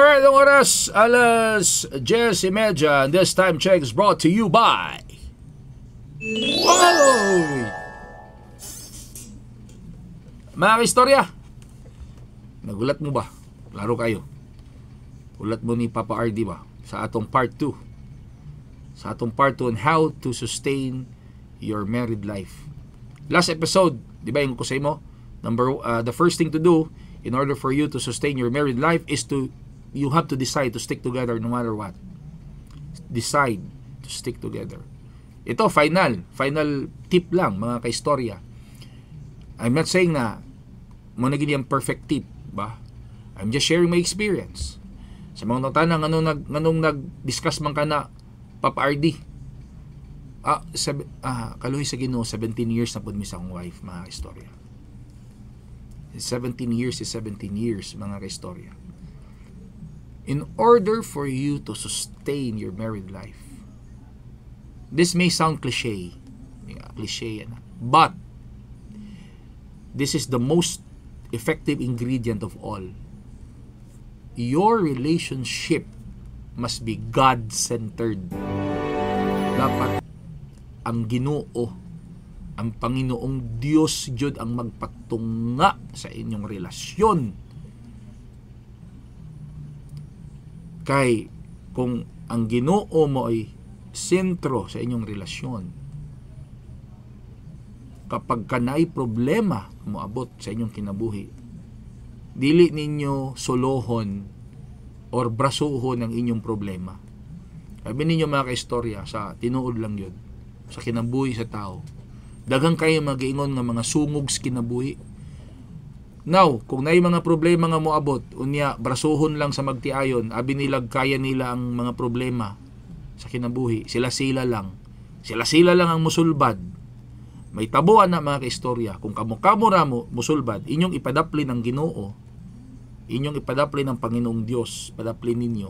Alright, ang oras, alas 10:30. And this time check is brought to you by... Wow! Mga kaistorya, nagulat mo ba? Laro kayo. Ulat mo ni Papa RD ba? Sa atong part 2. Sa atong part 2 on how to sustain your married life. Last episode, di ba yung ko sa mo? The first thing to do in order for you to sustain your married life is you have to decide to stick together no matter what. Decide to stick together. Ito, final tip lang, mga kaistorya. I'm not saying na mo na gini ang perfect tip, ba? I'm just sharing my experience. Sa mga tanang nganong nag-discuss man ka na Papa RD. Kaluhi sa Ginoo, 17 years na pud mi sa akong wife, mga kaistorya. 17 years is 17 years, mga kaistorya. In order for you to sustain your married life, this may sound cliche. Cliche yan. But, this is the most effective ingredient of all. Your relationship must be God-centered. Dapat ang Ginoo, ang Panginoong Diyos Jud ang magpatunga sa inyong relasyon. Kay kung ang Ginoo mo ay sentro sa inyong relasyon, kapag kanay problema moabot sa inyong kinabuhi, dili ninyo solohon or brasuhon ang inyong problema. Sabi ninyo, mga kaistorya, sa tinuod lang yun, sa kinabuhi sa tao, daghang kayo mag-iingon nga mga sungogs kinabuhi. Now, kung naay mga problema nga moabot, unya brasuhon lang sa magtiayon, abi nilag kaya nila ang mga problema sa kinabuhi, sila lang ang musulbad. May tabuan na, mga kaistorya, kung kamo ramo musulbad, inyong ipadapli ng Ginoo, inyong ipadapli ng Panginoong Diyos, padapli ninyo.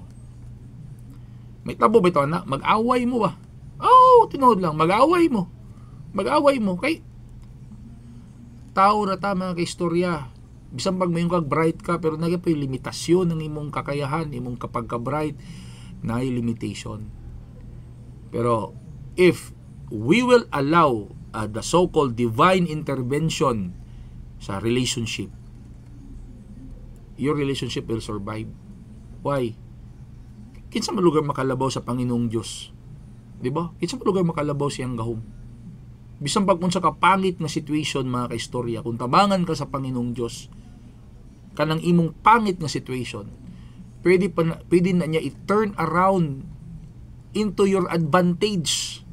May tabo ba ito, na mag-away mo ba? Tinood lang, mag-away mo kay tao na ta, mga kaistorya. Bisan pag mayong kag-bright ka, pero nagya pa yung limitasyon ng imong kakayahan, imong kapag ka-bright, na yung limitation. Pero, if we will allow the so-called divine intervention sa relationship, your relationship will survive. Why? Kinsa man lugar makalabaw sa Panginoong Diyos? Diba? Kinsa man lugar makalabaw siyang gahom? Bisan pag unsa ka pangit na situation, mga kaistorya, kung tabangan ka sa Panginoong Diyos, kanang imong pangit na situation, pwede na niya i-turn around into your advantage.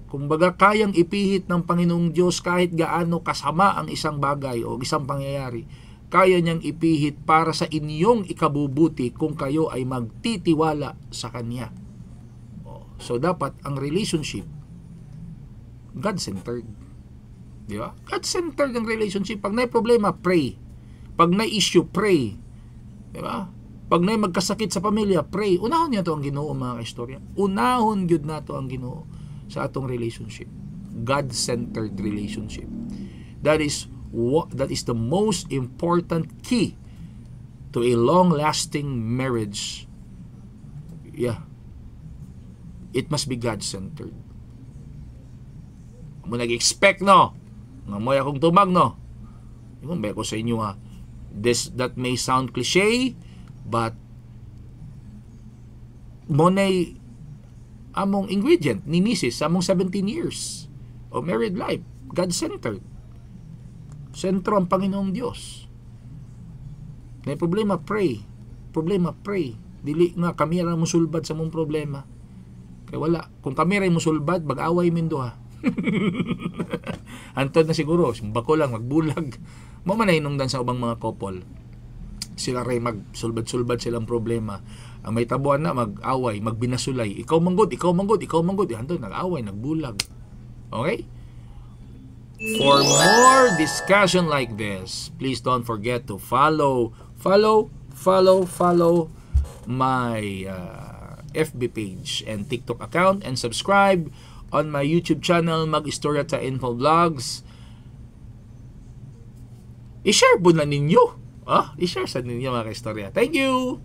Kung baga kayang ipihit ng Panginoong Diyos kahit gaano kasama ang isang bagay o isang pangyayari, kaya niyang ipihit para sa inyong ikabubuti kung kayo ay magtitiwala sa Kanya. So dapat ang relationship God-centered. Di ba? God-centered ang relationship. Pag may problema, pray. Pag may issue, pray. Di ba? Pag may magkasakit sa pamilya, pray. Unahon niya to ang Ginoo, mga kaistorya. Unahon gyud na to ang Ginoo sa atong relationship. God-centered relationship. That is the most important key to a long-lasting marriage. Yeah. It must be God-centered. Mo nag-expect, no? Nga mo akong tumag, no? Yung ba ko sa inyo, ha? That may sound cliche, but mo na'y among ingredient ni Mrs. among 17 years of married life. God-centered. Sentro ang Panginoong Diyos. May problema, pray. Problema, pray. Dili nga, kami ra musulbad sa mong problema. Kaya wala. Kung kami ra musulbad, mag-away mindo, ha? Antod na siguro, bako lang, magbulag. Mo man hinungdan sa ubang mga couple. Sila ray magsulbad-sulbad silang problema. Ang may tabuan na, mag-away, magbinasulay. Ikaw manggod. Antod, nag-away, nagbulag. Okay? For more discussion like this, please don't forget to follow my FB page and TikTok account, and subscribe on my YouTube channel, Mag-Istorya ta Info Vlogs. I-share po na ninyo. I-share sa ninyo, mga kaistorya. Thank you!